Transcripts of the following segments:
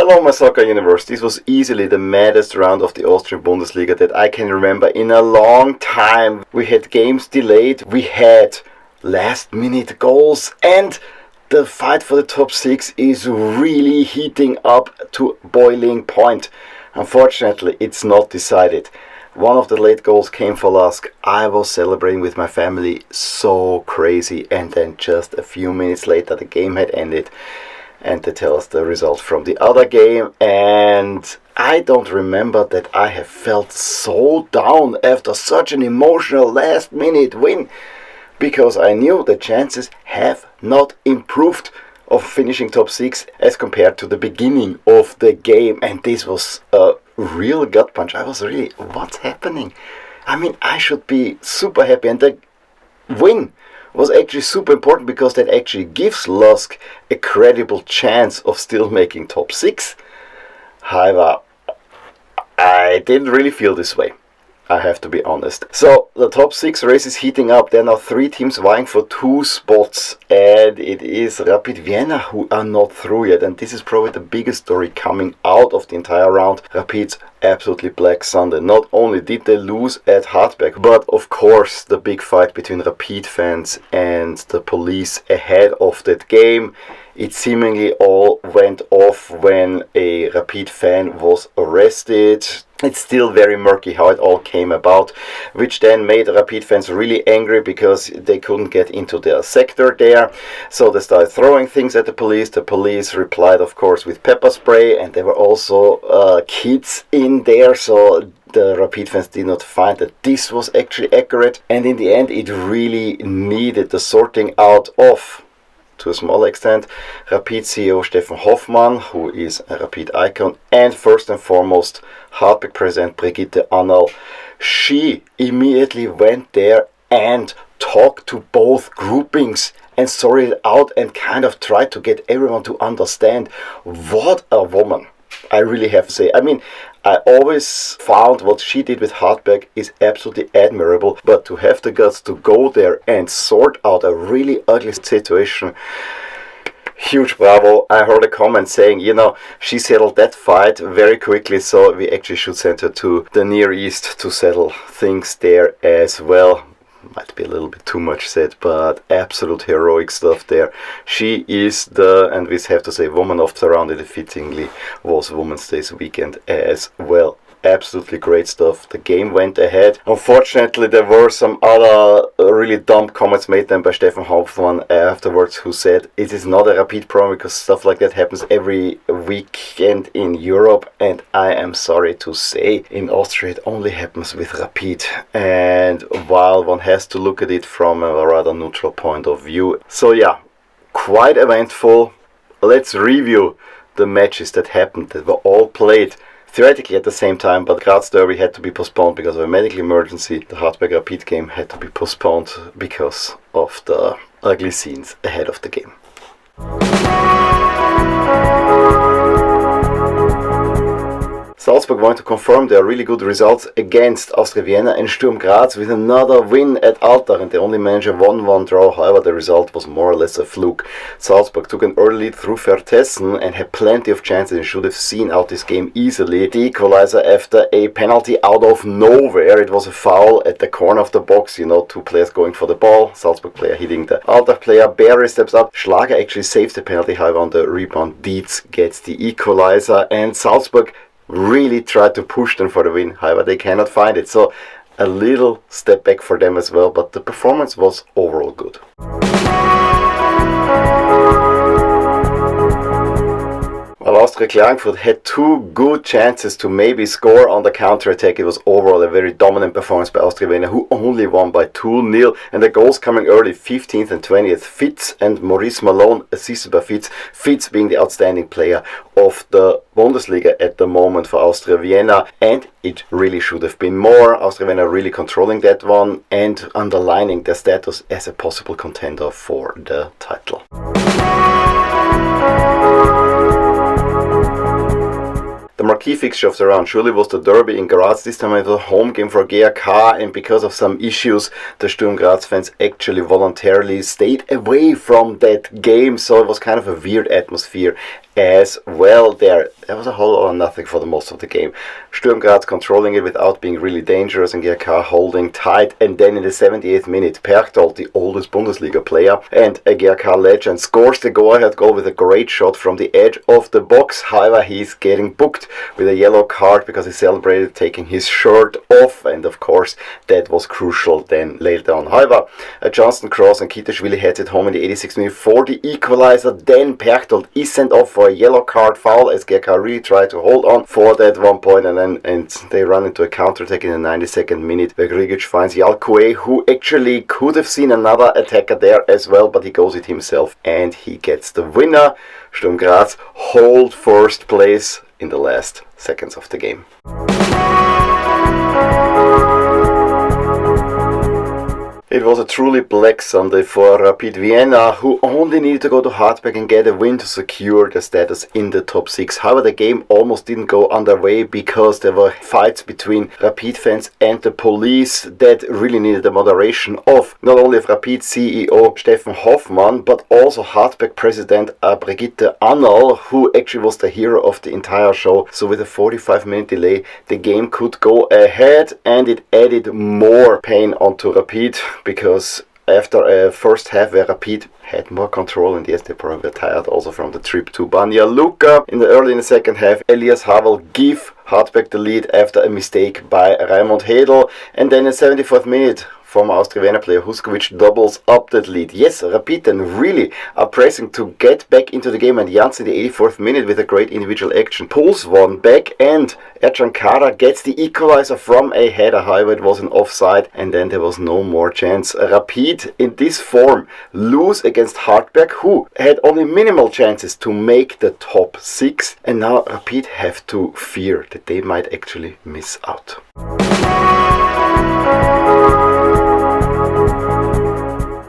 Hello my soccer universe, this was easily the maddest round of the Austrian Bundesliga that I can remember in a long time. We had games delayed, we had last minute goals, and the fight for the top 6 is really heating up to boiling point. Unfortunately, it's not decided. One of the late goals came for LASK. I was celebrating with my family so crazy, and then just a few minutes later the game had ended. And they tell us the result from the other game, and I don't remember that I have felt so down after such an emotional last minute win, because I knew the chances have not improved of finishing top 6 as compared to the beginning of the game, and this was a real gut punch. I was really, what's happening? I mean, I should be super happy, and the win was actually super important because that actually gives LASK a credible chance of still making top 6. However, I didn't really feel this way, I have to be honest. So the top 6 race is heating up. There are now 3 teams vying for 2 spots, and it is Rapid Vienna who are not through yet, and this is probably the biggest story coming out of the entire round. Rapid's absolutely Black Sunday. Not only did they lose at Hartberg, but of course the big fight between Rapid fans and the police ahead of that game. It seemingly all went off when a Rapid fan was arrested. It's still very murky how it all came about, which then made Rapid fans really angry because they couldn't get into their sector there. So they started throwing things at the police. The police replied, of course, with pepper spray, and there were also kids in there, so the Rapid fans did not find that this was actually accurate. And in the end, it really needed the sorting out of, to a small extent, Rapid CEO Stefan Hoffmann, who is a Rapid icon, and first and foremost Hartberg President Brigitte Annerl. She immediately went there and talked to both groupings and sorted it out and kind of tried to get everyone to understand. What a woman, I really have to say. I mean, I always found what she did with Hartberg is absolutely admirable, but to have the guts to go there and sort out a really ugly situation, huge bravo. I heard a comment saying, you know, she settled that fight very quickly, so we actually should send her to the Near East to settle things there as well. Might be a little bit too much said, but absolute heroic stuff there. She is the, and we have to say, woman of the round. It fittingly was Women's Day weekend as well. Absolutely great stuff. The game went ahead. Unfortunately, there were some other really dumb comments made then by Stefan Hoffmann afterwards, who said it is not a Rapid problem because stuff like that happens every weekend in Europe, and I am sorry to say in Austria it only happens with Rapid, and while one has to look at it from a rather neutral point of view. So yeah, quite eventful. Let's review the matches that happened, that were all played theoretically at the same time, but Graz Derby had to be postponed because of a medical emergency. The Hartberg Rapid game had to be postponed because of the ugly scenes ahead of the game. Salzburg want to confirm their really good results against Austria Vienna and Sturm Graz with another win at Altach, and they only managed a 1-1 draw. However, the result was more or less a fluke. Salzburg took an early lead through Vertessen and had plenty of chances and should have seen out this game easily. The equalizer after a penalty out of nowhere. It was a foul at the corner of the box, you know, 2 players going for the ball. Salzburg player hitting the Altach player. Barry steps up. Schlager actually saves the penalty. However, on the rebound, Dietz gets the equalizer, and Salzburg really tried to push them for the win. However, they cannot find it, so a little step back for them as well, but the performance was overall good. While Austria Klagenfurt had 2 good chances to maybe score on the counter-attack, it was overall a very dominant performance by Austria Vienna, who only won by 2-0, and the goals coming early, 15th and 20th, Fitz and Maurice Malone, assisted by Fitz. Fitz being the outstanding player of the Bundesliga at the moment for Austria Vienna, and it really should have been more. Austria Vienna really controlling that one and underlining their status as a possible contender for the title. The marquee fixture of the round surely was the derby in Graz. This time it was a home game for GAK, and because of some issues, the Sturm Graz fans actually voluntarily stayed away from that game, so it was kind of a weird atmosphere as well there. There was a whole or nothing for the most of the game. Sturm Graz controlling it without being really dangerous and GRK holding tight. And then in the 78th minute, Perchtold, the oldest Bundesliga player and a GRK legend, scores the go-ahead goal with a great shot from the edge of the box. However, he's getting booked with a yellow card because he celebrated taking his shirt off. And of course, that was crucial then later on. However, a Johnston cross and Kitashvili heads it home in the 86th minute for the equalizer. Then Perchtold is sent off for a yellow card foul as GRK really tried to hold on for that one point, and they run into a counter-attack in the 92nd minute where Grigic finds Jalkue, who actually could have seen another attacker there as well, but he goes it himself and he gets the winner. Sturm Graz hold first place in the last seconds of the game. It was a truly black Sunday for Rapid Vienna, who only needed to go to Hartberg and get a win to secure their status in the top 6. However, the game almost didn't go underway because there were fights between Rapid fans and the police that really needed the moderation of not only of Rapid CEO Steffen Hoffmann, but also Hartberg president Brigitte Annerl, who actually was the hero of the entire show. So with a 45-minute delay, the game could go ahead, and it added more pain onto Rapid, because after a first half where Rapid had more control, and yes, they probably were tired also from the trip to Banja Luka, in the second half, Elias Havel give Hartberg the lead after a mistake by Raimund Hedel, and then in the 74th minute, former Austrian Vienna player Huskovic doubles up that lead. Yes, Rapid then really are pressing to get back into the game, and Jans in the 84th minute with a great individual action pulls one back, and Ercan Kara gets the equalizer from a header. However, it was an offside, and then there was no more chance. Rapid in this form lose against Hartberg, who had only minimal chances to make the top 6, and now Rapid have to fear that they might actually miss out.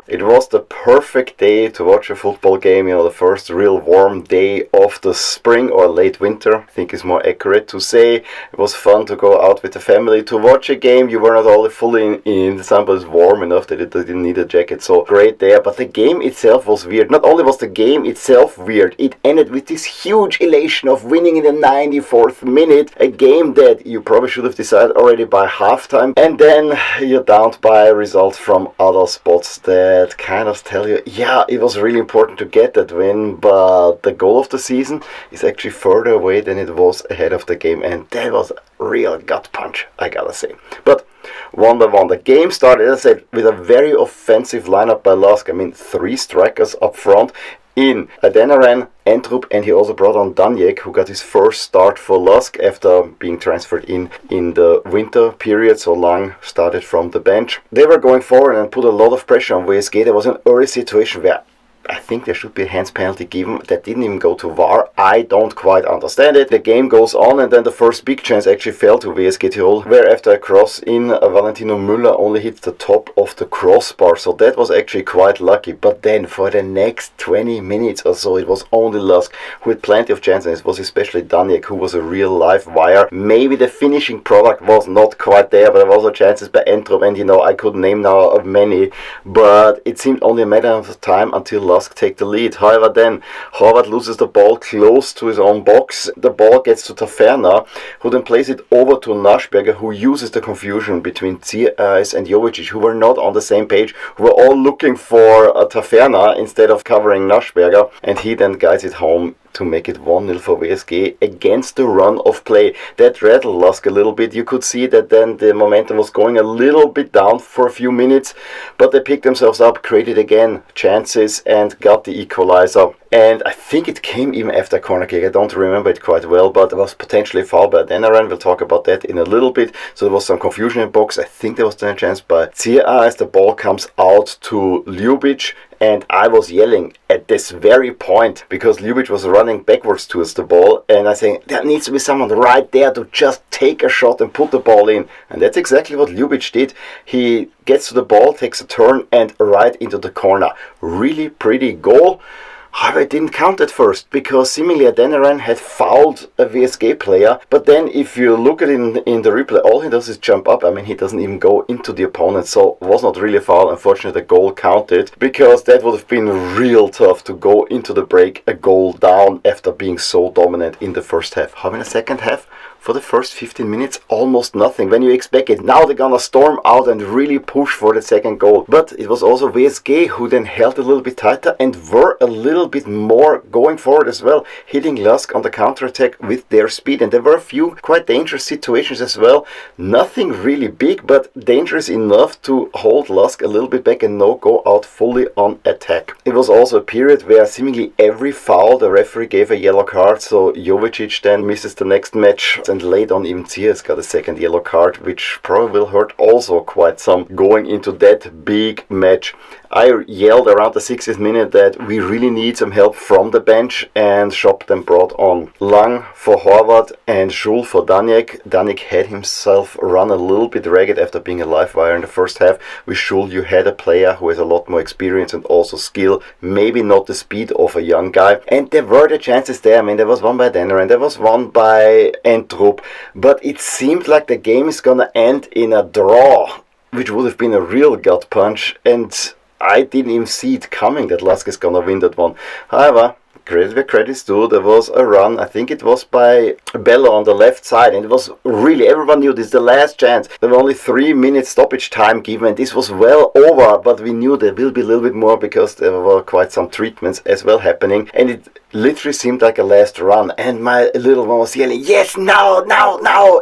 It was the perfect day to watch a football game, the first real warm day of the spring or late winter, I think is more accurate to say. It was fun to go out with the family to watch a game. You were not only fully in the sun, but it's warm enough that it didn't need a jacket, so great there. But the game itself was weird. Not only was the game itself weird, it ended with this huge elation of winning in the 94th minute, a game that you probably should have decided already by halftime, and then you're downed by results from other spots that kind of tell you, yeah, it was really important to get that win, but the goal of the season is actually further away than it was ahead of the game, and that was a real gut punch, I gotta say. But one by one, the game started, as I said, with a very offensive lineup by LASK. I mean, 3 strikers up front in Adeniran, Entrup, and he also brought on Danjek, who got his first start for LASK after being transferred in the winter period, so Lang started from the bench. They were going forward and put a lot of pressure on WSG. There was an early situation where I think there should be a hands penalty given that didn't even go to VAR. I don't quite understand it. The game goes on, and then the first big chance actually fell to WSG Tirol, where after a cross in, Valentino Müller only hits the top of the crossbar, so that was actually quite lucky. But then for the next 20 minutes or so, it was only LASK who had plenty of chances. It was especially Danjek, who was a real live wire. Maybe the finishing product was not quite there, but there was also chances by Entrup, and I could name now of many, but it seemed only a matter of time until LASK take the lead. However, then Horvath loses the ball close to his own box. The ball gets to Taferna, who then plays it over to Naschberger, who uses the confusion between Ziereis and Jovicic, who were not on the same page, who were all looking for Taferna instead of covering Naschberger, and he then guides it home to make it 1-0 for WSG against the run of play. That rattled LASK a little bit. You could see that then the momentum was going a little bit down for a few minutes, but they picked themselves up, created again chances, and got the equalizer. And I think it came even after a corner kick. I don't remember it quite well, but it was potentially fouled by Adeniran. We'll talk about that in a little bit. So there was some confusion in the box. I think there was then a chance by Ziereis as the ball comes out to Ljubic, and I was yelling at this very point because Ljubic was running backwards towards the ball, and I saying there needs to be someone right there to just take a shot and put the ball in, and that's exactly what Ljubic did. He gets to the ball, takes a turn, and right into the corner. Really pretty goal. However, it didn't count at first because seemingly Adeniran had fouled a WSG player. But then if you look at it in the replay, all he does is jump up. I mean, he doesn't even go into the opponent, so it was not really a foul. Unfortunately, the goal counted because that would have been real tough to go into the break a goal down after being so dominant in the first half. How in the second half? For the first 15 minutes, almost nothing. When you expect it, now they're gonna storm out and really push for the second goal. But it was also WSG who then held a little bit tighter and were a little bit more going forward as well, hitting LASK on the counter-attack with their speed. And there were a few quite dangerous situations as well. Nothing really big, but dangerous enough to hold LASK a little bit back and not go out fully on attack. It was also a period where seemingly every foul the referee gave a yellow card, so Jovicic then misses the next match. And late on even Zias got a second yellow card, which probably will hurt also quite some going into that big match. I yelled around the 60th minute that we really need some help from the bench, and Schopp then brought on Lang for Horvath and Schul for Daniek. Daniek had himself run a little bit ragged after being a live wire in the first half. With Schul you had a player who has a lot more experience and also skill, maybe not the speed of a young guy, and there were the chances there. I mean, there was one by Denner and there was one by Entrup, but it seemed like the game is gonna end in a draw, which would have been a real gut punch, and I didn't even see it coming that LASK is gonna win that one. However, credit where credit's due, there was a run, I think it was by Bello on the left side, and it was really, everyone knew this is the last chance. There were only 3 minutes stoppage time given, and this was well over, but we knew there will be a little bit more because there were quite some treatments as well happening, and it literally seemed like a last run, and my little one was yelling, yes, now,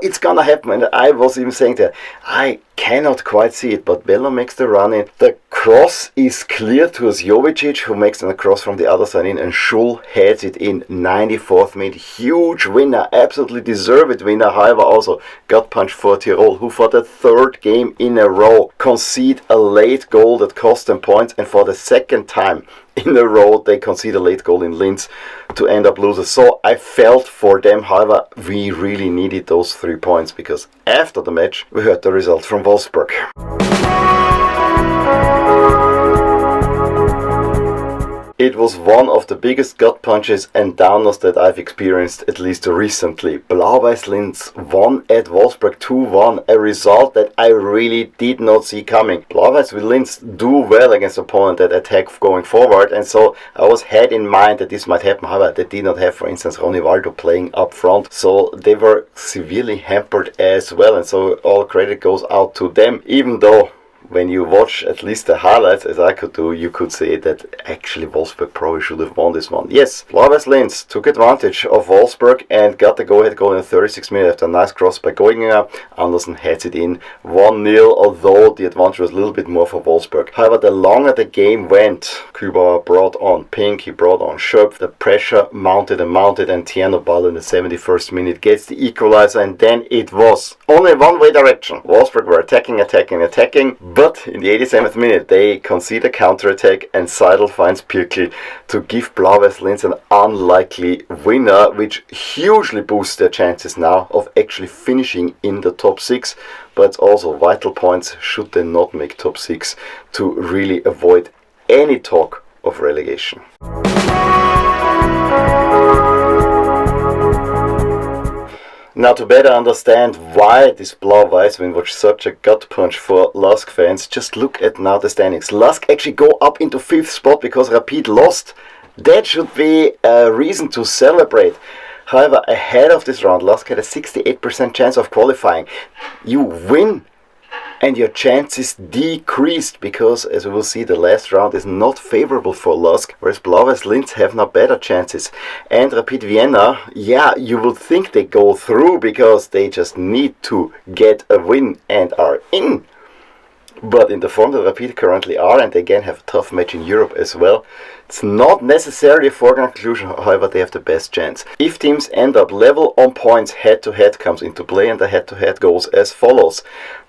it's gonna happen, and I was even saying that I cannot quite see it, but Bello makes the run in. The cross is clear towards Jovicic, who makes a cross from the other side in, and Schul heads it in 94th minute. Huge winner, absolutely deserved winner. However, also gut punch for Tirol, who for the third game in a row concede a late goal that cost them points, and for the second time in a row they concede a late goal in Linz to end up losers. So I felt for them. However, we really needed those 3 points because after the match we heard the result from Wolfsberg. It was one of the biggest gut punches and downers that I've experienced, at least recently. Blau-Weiss Linz won at Wolfsberg 2-1, a result that I really did not see coming. Blau-Weiss Linz do well against opponents that attack going forward, and so I had in mind that this might happen. However, they did not have, for instance, Ronivaldo playing up front, so they were severely hampered as well, and so all credit goes out to them, even though when you watch at least the highlights, as I could do, you could say that actually Wolfsberg probably should have won this one. Yes, Blau-Weiss Linz took advantage of Wolfsberg and got the go-ahead goal in the 36th minute after a nice cross by Goinger. Andersen heads it in 1-0, although the advantage was a little bit more for Wolfsberg. However, the longer the game went, Kübauer brought on Pink, he brought on Schöpf, the pressure mounted, and Tierno Ball in the 71st minute gets the equalizer, and then it was only one-way direction. Wolfsberg were attacking, but in the 87th minute they concede a counter-attack and Seidel finds Pirkli to give Blau-Weiss Linz an unlikely winner, which hugely boosts their chances now of actually finishing in the top 6, but also vital points should they not make top 6 to really avoid any talk of relegation. Now, to better understand why this Blau-Weiss win was such a gut punch for LASK fans, just look at now the standings. LASK actually go up into 5th spot because Rapid lost. That should be a reason to celebrate. However, ahead of this round, LASK had a 68% chance of qualifying. You win and your chances decreased because, as we will see, the last round is not favorable for LASK, whereas Blau-Weiss Linz have now better chances. And Rapid Vienna, yeah, you would think they go through because they just need to get a win and are in. But in the form that Rapid currently are, and they again have a tough match in Europe as well, it's not necessarily a foregone conclusion. However, they have the best chance. If teams end up level on points, head-to-head comes into play, and the head-to-head goes as follows.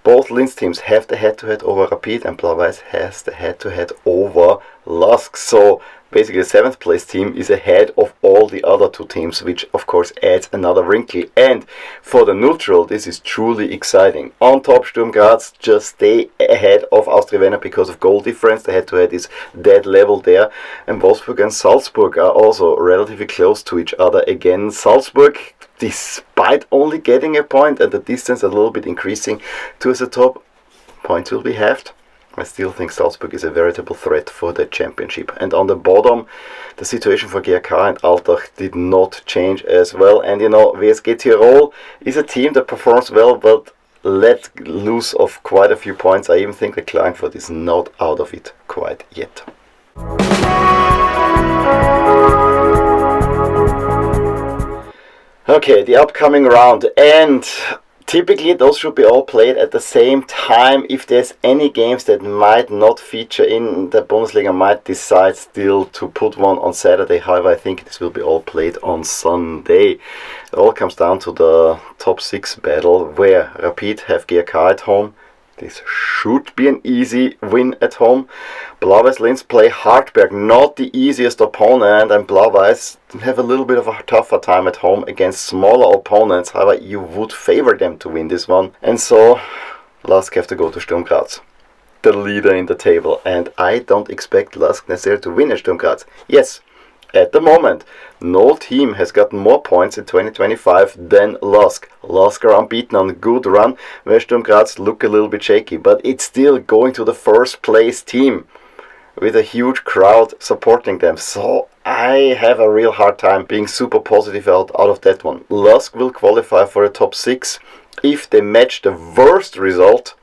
Both Linz teams have the head-to-head over Rapid, and Blau-Weiss has the head-to-head over LASK. So basically the 7th place team is ahead of all the other 2 teams, which of course adds another wrinkle. And for the neutral, this is truly exciting. On top, Sturm Graz just stay ahead of Austria because of goal difference. The head-to-head is dead level there. And Wolfsberg and Salzburg are also relatively close to each other again. Salzburg, despite only getting a point and the distance a little bit increasing towards the top, points will be halved. I still think Salzburg is a veritable threat for the championship. And on the bottom, the situation for GRK and Altach did not change as well. And you know, WSG Tirol is a team that performs well, but let loose of quite a few points. I even think that Klagenfurt is not out of it quite yet. Okay, the upcoming round, and typically those should be all played at the same time. If there's any games that might not feature in the Bundesliga, might decide still to put one on Saturday. However, I think this will be all played on Sunday. It all comes down to the top 6 battle, where Rapid have GRK at home. This should be an easy win at home. Blau-Weiss Linz play Hartberg, not the easiest opponent, and Blau-Weiss have a little bit of a tougher time at home against smaller opponents. However, you would favor them to win this one. And so, LASK have to go to Sturm Graz, the leader in the table. And I don't expect LASK necessarily to win at Sturm Graz. Yes, at the moment, no team has gotten more points in 2025 than LASK. LASK are unbeaten on a good run, where Sturm Graz look a little bit shaky, but it's still going to the first place team with a huge crowd supporting them. So I have a real hard time being super positive out of that one. LASK will qualify for the top 6 if they match the worst result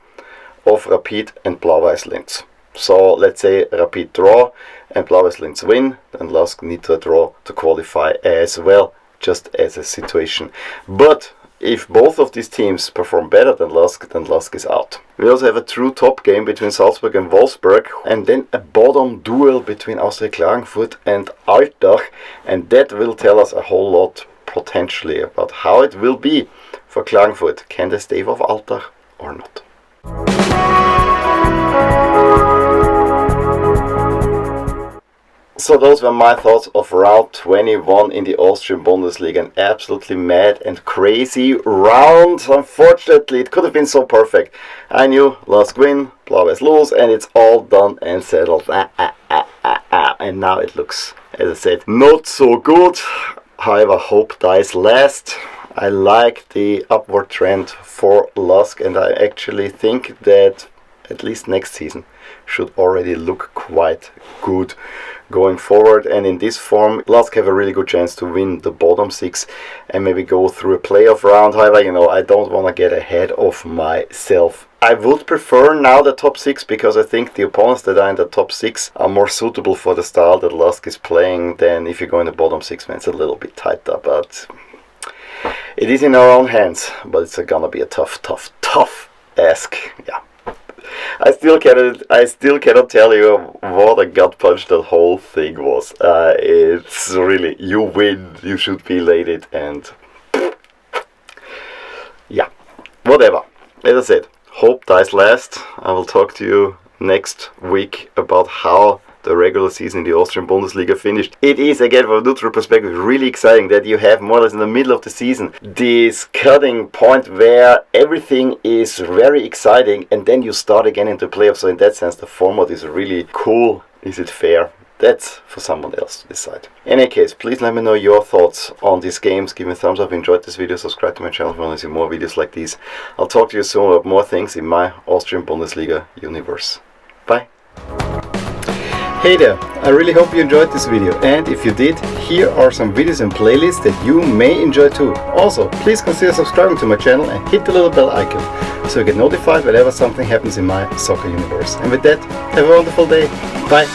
of Rapid and Blau-Weiss Linz. So let's say Rapid draw and Blau-Weiss Linz win, then LASK need to draw to qualify as well, just as a situation. But if both of these teams perform better than LASK is out. We also have a true top game between Salzburg and Wolfsberg, and then a bottom duel between Austria Klagenfurt and Altach, and that will tell us a whole lot potentially about how it will be for Klagenfurt. Can they stave off Altach or not? So those were my thoughts of round 21 in the Austrian Bundesliga. An absolutely mad and crazy round. Unfortunately, it could have been so perfect. I knew LASK win, Blau-Weiss lose, and it's all done and settled. And now it looks, as I said, not so good. However, hope dies last. I like the upward trend for LASK, and I actually think that at least next season should already look quite good going forward. And in this form, LASK have a really good chance to win the bottom 6 and maybe go through a playoff round. However, you know, I don't want to get ahead of myself. I would prefer now the top 6 because I think the opponents that are in the top 6 are more suitable for the style that LASK is playing than if you go in the bottom 6, man. It's a little bit tighter, but it is in our own hands. But it's gonna be a tough ask. Yeah. I still cannot tell you what a gut punch that whole thing was. It's really, you win, you should be elated, and yeah, whatever. As I said, hope dies last. I will talk to you next week about how the regular season in the Austrian Bundesliga finished. It is, again, from a neutral perspective, really exciting that you have more or less in the middle of the season this cutting point where everything is very exciting and then you start again into playoffs. So in that sense, the format is really cool. Is it fair? That's for someone else to decide. In any case, please let me know your thoughts on these games. Give me a thumbs up if you enjoyed this video. Subscribe to my channel if you want to see more videos like these. I'll talk to you soon about more things in my Austrian Bundesliga universe. Bye. Hey there, I really hope you enjoyed this video, and if you did, here are some videos and playlists that you may enjoy too. Also, please consider subscribing to my channel and hit the little bell icon so you get notified whenever something happens in my soccer universe. And with that, have a wonderful day. Bye.